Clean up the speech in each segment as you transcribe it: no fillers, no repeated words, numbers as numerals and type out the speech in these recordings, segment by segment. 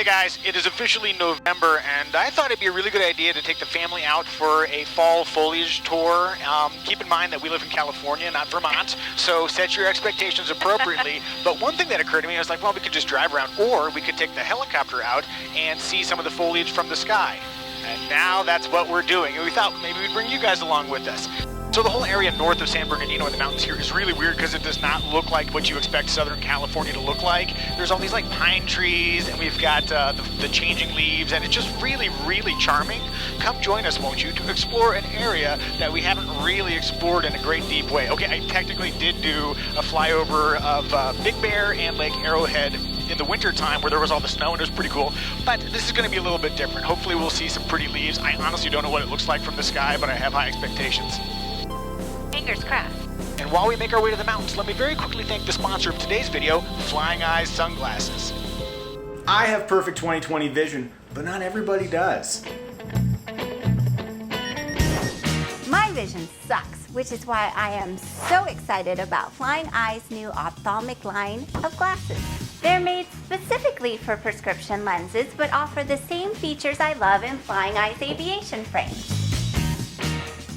Hey guys, it is officially November, and I thought it'd be a really good idea to take the family out for a fall foliage tour. Keep in mind that we live in California, not Vermont, so set your expectations appropriately. But one thing that occurred to me, I was like, well, we could just drive around, or we could take the helicopter out and see some of the foliage from the sky. And now that's what we're doing, and we thought maybe we'd bring you guys along with us. So the whole area north of San Bernardino in the mountains here is really weird because it does not look like what you expect Southern California to look like. There's all these like pine trees, and we've got the changing leaves, and it's just really, really charming. Come join us, won't you, to explore an area that we haven't really explored in a great deep way. Okay, I technically did do a flyover of Big Bear and Lake Arrowhead in the winter time where there was all the snow, and it was pretty cool. But this is going to be a little bit different. Hopefully we'll see some pretty leaves. I honestly don't know what it looks like from the sky, but I have high expectations. Fingers crossed. And while we make our way to the mountains, let me very quickly thank the sponsor of today's video, Flying Eyes Sunglasses. I have perfect 20/20 vision, but not everybody does. My vision sucks, which is why I am so excited about Flying Eye's new ophthalmic line of glasses. They're made specifically for prescription lenses, but offer the same features I love in Flying Eye's aviation frames.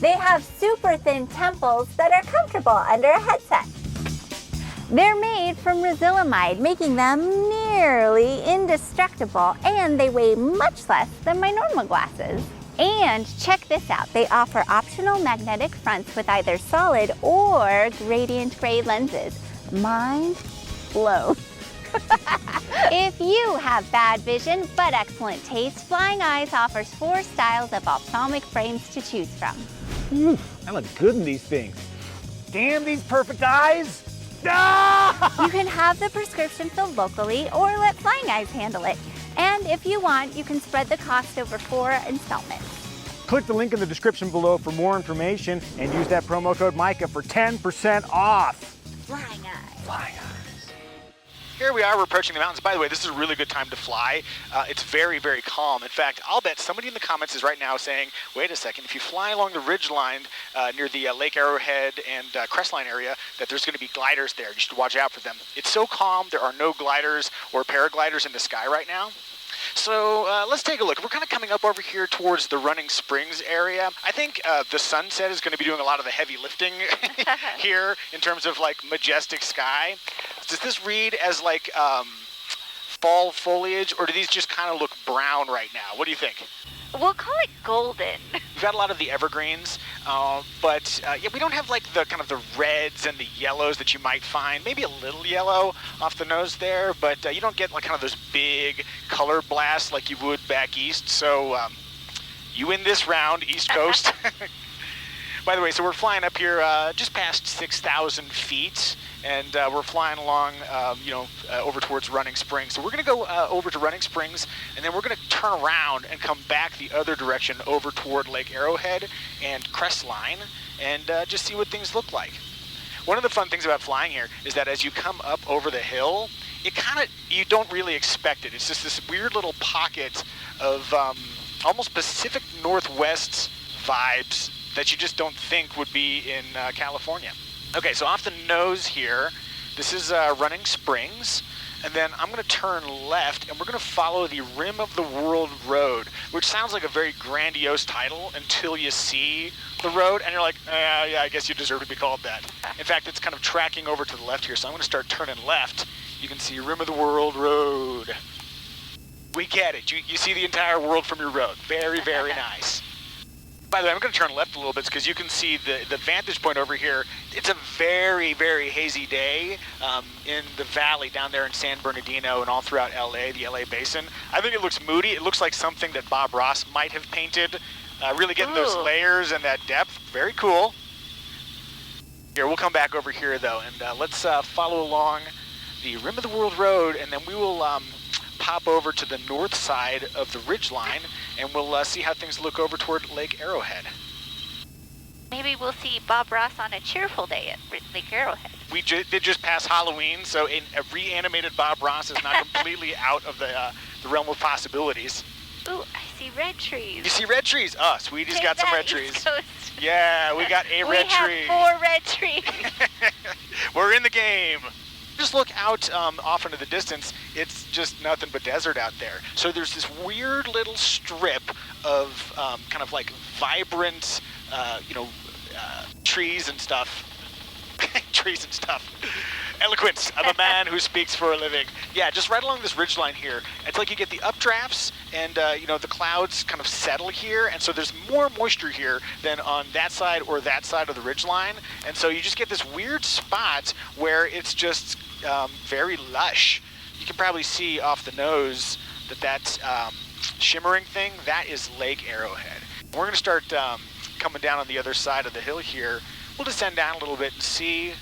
They have super thin temples that are comfortable under a headset. They're made from resilamide, making them nearly indestructible, and they weigh much less than my normal glasses. And check this out, they offer optional magnetic fronts with either solid or gradient gray lenses. Mind blown. If you have bad vision but excellent taste, Flying Eyes offers 4 styles of ophthalmic frames to choose from. Ooh, I look good in these things. Damn these perfect eyes! Ah! You can have the prescription filled locally or let Flying Eyes handle it. And if you want, you can spread the cost over 4 installments. Click the link in the description below for more information and use that promo code Micah for 10% off. Flying Eyes. Flying Eyes. Here we are, we're approaching the mountains. By the way, this is a really good time to fly. It's very, very calm. In fact, I'll bet somebody in the comments is right now saying, wait a second, if you fly along the ridge line near the Lake Arrowhead and Crestline area, that there's going to be gliders there. You should watch out for them. It's so calm, there are no gliders or paragliders in the sky right now. So let's take a look. We're kind of coming up over here towards the Running Springs area. I think the sunset is going to be doing a lot of the heavy lifting here in terms of like majestic sky. Does this read as like fall foliage, or do these just kind of look brown right now? What do you think? We'll call it golden. We've got a lot of the evergreens, but yeah, we don't have like the kind of the reds and the yellows that you might find. Maybe a little yellow off the nose there, but you don't get like kind of those big color blasts like you would back east. So you win this round, East Coast. By the way, so we're flying up here just past 6,000 feet, and we're flying along, over towards Running Springs. So we're going to go over to Running Springs, and then we're going to turn around and come back the other direction over toward Lake Arrowhead and Crestline, and just see what things look like. One of the fun things about flying here is that as you come up over the hill, you don't really expect it. It's just this weird little pocket of almost Pacific Northwest vibes that you just don't think would be in California. Okay, so off the nose here, this is Running Springs, and then I'm going to turn left, and we're going to follow the Rim of the World Road, which sounds like a very grandiose title until you see the road, and you're like, yeah, I guess you deserve to be called that. In fact, it's kind of tracking over to the left here, so I'm going to start turning left. You can see Rim of the World Road. We get it. You see the entire world from your road. Very, very nice. By the way, I'm going to turn left a little bit because you can see the vantage point over here. It's a very, very hazy day in the valley down there in San Bernardino and all throughout LA, the LA basin. I think it looks moody. It looks like something that Bob Ross might have painted. Really getting those layers and that depth. Very cool. Here, we'll come back over here though, and let's follow along the Rim of the World Road, and then we will pop over to the north side of the ridgeline, and we'll see how things look over toward Lake Arrowhead. Maybe we'll see Bob Ross on a cheerful day at Lake Arrowhead. We did just pass Halloween, so a reanimated Bob Ross is not completely out of the realm of possibilities. Ooh, I see red trees. You see red trees? Sweetie's got some red trees. Coast. Yeah, we got a red tree. We have 4 red trees. We're in the game. Just look out off into the distance. It's just nothing but desert out there. So there's this weird little strip of kind of like vibrant, trees and stuff. Trees and stuff. Eloquence of a man who speaks for a living. Yeah, just right along this ridgeline here. It's like you get the updrafts and, the clouds kind of settle here. And so there's more moisture here than on that side or that side of the ridgeline. And so you just get this weird spot where it's just very lush. You can probably see off the nose that shimmering thing, that is Lake Arrowhead. We're going to start coming down on the other side of the hill here. We'll descend down a little bit and see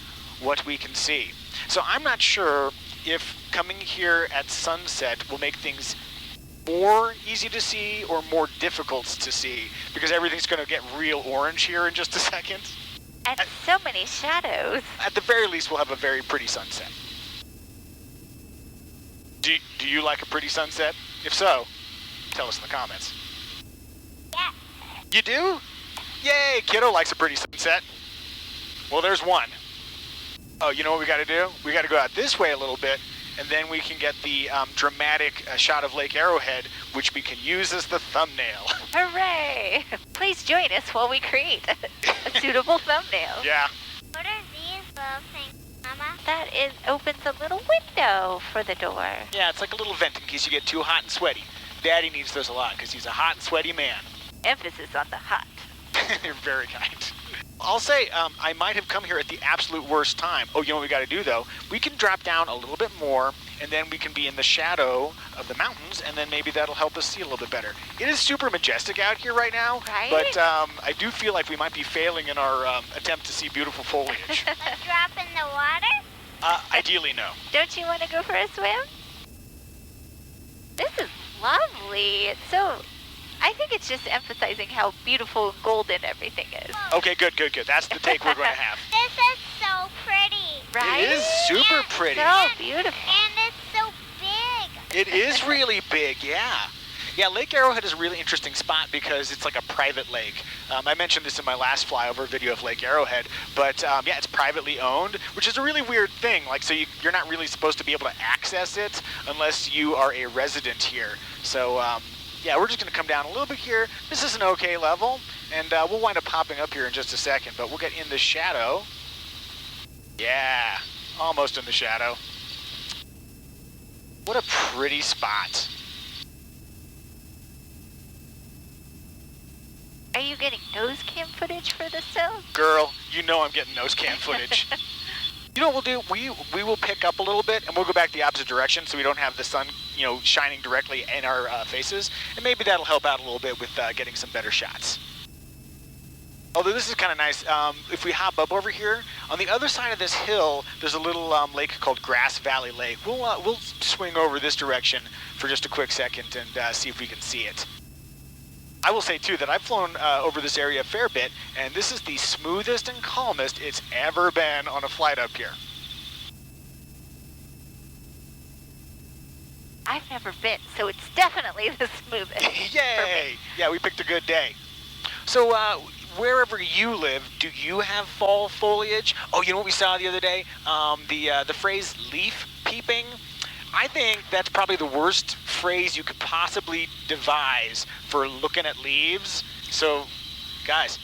what we can see. So I'm not sure if coming here at sunset will make things more easy to see or more difficult to see, because everything's going to get real orange here in just a second. And so many shadows. At the very least, we'll have a very pretty sunset. Do you like a pretty sunset? If so, tell us in the comments. Yeah. You do? Yay, kiddo likes a pretty sunset. Well, there's one. Oh, you know what we got to do? We got to go out this way a little bit, and then we can get the dramatic shot of Lake Arrowhead, which we can use as the thumbnail. Hooray! Please join us while we create a suitable thumbnail. Yeah. What are these little things, Mama? That opens a little window for the door. Yeah, it's like a little vent in case you get too hot and sweaty. Daddy needs those a lot because he's a hot and sweaty man. Emphasis on the hot. You're very kind. I'll say I might have come here at the absolute worst time. Oh, you know what we got to do, though? We can drop down a little bit more, and then we can be in the shadow of the mountains, and then maybe that'll help us see a little bit better. It is super majestic out here right now, right? But I do feel like we might be failing in our attempt to see beautiful foliage. A drop in the water? Ideally, no. Don't you want to go for a swim? This is lovely. It's so... I think it's just emphasizing how beautiful and golden everything is. Okay, good. That's the take we're going to have. This is so pretty. Right? It is super pretty. So beautiful. And it's so big. It is really big, yeah. Yeah, Lake Arrowhead is a really interesting spot because it's like a private lake. I mentioned this in my last flyover video of Lake Arrowhead, but yeah, it's privately owned, which is a really weird thing. Like, so you're not really supposed to be able to access it unless you are a resident here. So, yeah, we're just going to come down a little bit here. This is an okay level, and we'll wind up popping up here in just a second, but we'll get in the shadow. Yeah, almost in the shadow. What a pretty spot. Are you getting nose cam footage for this still? Girl, you know I'm getting nose cam footage. You know what we'll do? We will pick up a little bit, and we'll go back the opposite direction so we don't have the sun, shining directly in our faces. And maybe that'll help out a little bit with getting some better shots. Although this is kind of nice, if we hop up over here, on the other side of this hill, there's a little lake called Grass Valley Lake. We'll swing over this direction for just a quick second and see if we can see it. I will say, too, that I've flown over this area a fair bit, and this is the smoothest and calmest it's ever been on a flight up here. I've never been, so it's definitely the smoothest. Yay! Yeah, we picked a good day. So, wherever you live, do you have fall foliage? Oh, you know what we saw the other day? The phrase leaf peeping. I think that's probably the worst phrase you could possibly devise for looking at leaves. So, guys,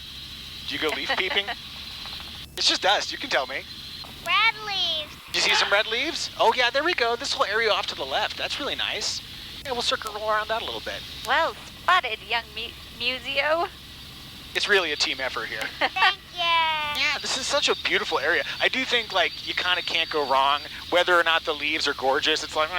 do you go leaf peeping? It's just us. You can tell me. Red leaves. Do you see some red leaves? Oh, yeah, there we go. This whole area off to the left. That's really nice. Yeah, we'll circle around that a little bit. Well spotted, young Muzio. It's really a team effort here. Thank you. Yeah, this is such a beautiful area. I do think, you kind of can't go wrong. Whether or not the leaves are gorgeous, it's like,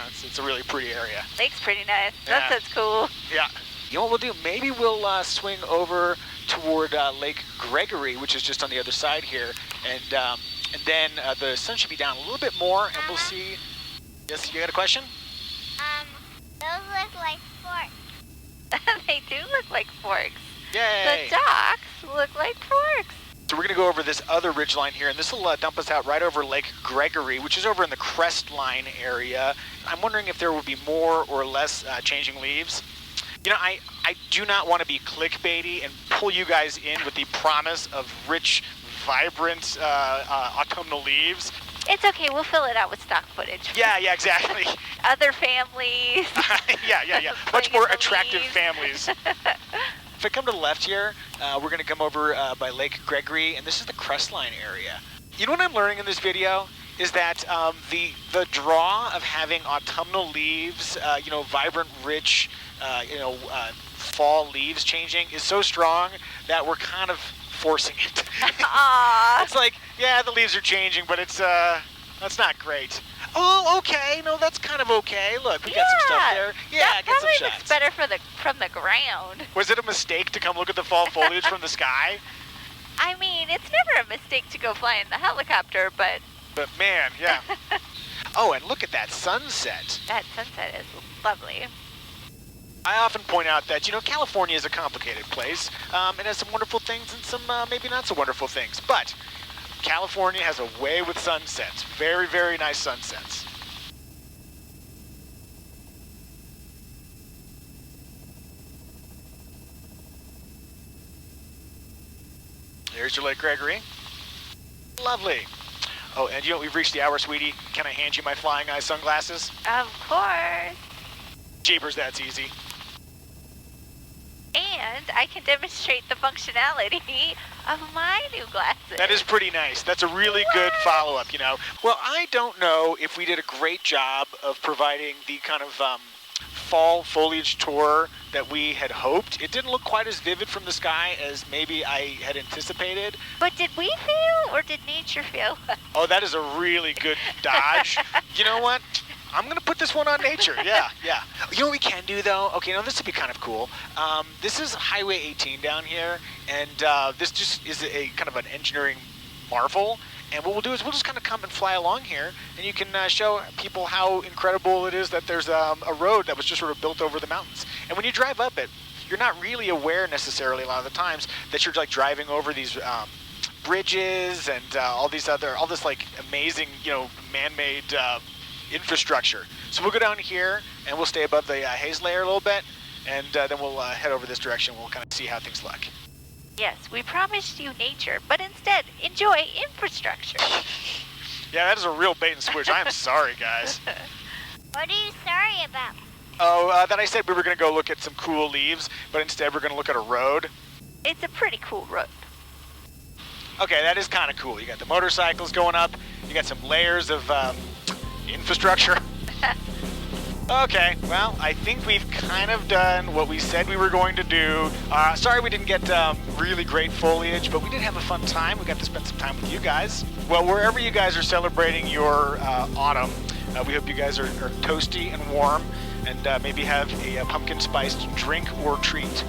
it's a really pretty area. Lake's pretty nice. Yeah. That's cool. Yeah. You know what we'll do? Maybe we'll swing over toward Lake Gregory, which is just on the other side here. And then the sun should be down a little bit more, and we'll see. Yes, you got a question? Those look like forks. They do look like forks. Yay! The docks look like forks. So we're going to go over this other ridgeline here, and this will dump us out right over Lake Gregory, which is over in the Crestline area. I'm wondering if there will be more or less changing leaves. I do not want to be clickbaity and pull you guys in with the promise of rich, vibrant autumnal leaves. It's okay. We'll fill it out with stock footage. Yeah, exactly. Other families. yeah. Much more attractive families. If I come to the left here, we're going to come over by Lake Gregory, and this is the Crestline area. You know what I'm learning in this video? Is that the draw of having autumnal leaves, vibrant, rich, fall leaves changing is so strong that we're kind of forcing it. Aww. It's like, yeah, the leaves are changing, but it's that's not great. Oh, okay. No, that's kind of okay. Look, we got some stuff there. Yeah, that get some probably shots. looks better from the ground. Was it a mistake to come look at the fall foliage from the sky? I mean, it's never a mistake to go fly in the helicopter, but man, yeah. Oh, and look at that sunset. that sunset is lovely. I often point out that, California is a complicated place. It has some wonderful things and some maybe not so wonderful things. But California has a way with sunsets. Very, very nice sunsets. There's your Lake Gregory. Lovely. Oh, and we've reached the hour, sweetie. Can I hand you my flying eye sunglasses? Of course. Jeepers, that's easy. And I can demonstrate the functionality of my new glasses. That is pretty nice. That's a really good follow-up, Well, I don't know if we did a great job of providing the kind of fall foliage tour that we had hoped. It didn't look quite as vivid from the sky as maybe I had anticipated. But did we fail or did nature fail? Oh, that is a really good dodge. You know what? I'm going to put this one on nature. Yeah. You know what we can do, though? Okay, this would be kind of cool. This is Highway 18 down here, and this just is a kind of an engineering marvel. And what we'll do is we'll just kind of come and fly along here, and you can show people how incredible it is that there's a road that was just sort of built over the mountains. And when you drive up it, you're not really aware necessarily a lot of the times that you're like driving over these bridges and all this like amazing, man-made infrastructure. So we'll go down here and we'll stay above the haze layer a little bit, and then we'll head over this direction. We'll kind of see how things look. Yes, we promised you nature, but instead enjoy infrastructure. Yeah, that is a real bait and switch. I am sorry, guys. What are you sorry about? Oh, that I said we were going to go look at some cool leaves, but instead we're going to look at a road. It's a pretty cool road. Okay, that is kind of cool. You got the motorcycles going up. You got some layers of infrastructure. Okay, well, I think we've kind of done what we said we were going to do. Sorry we didn't get really great foliage, but we did have a fun time. We got to spend some time with you guys. Well, wherever you guys are celebrating your autumn, we hope you guys are toasty and warm, and maybe have a pumpkin spiced drink or treat.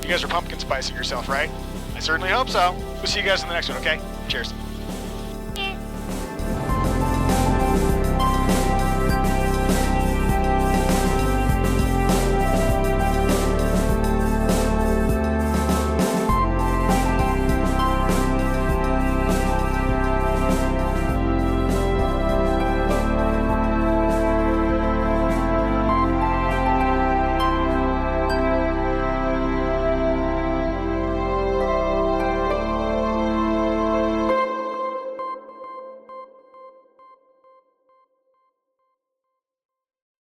You guys are pumpkin spicing yourself, right? I certainly hope so. We'll see you guys in the next one, okay? Cheers.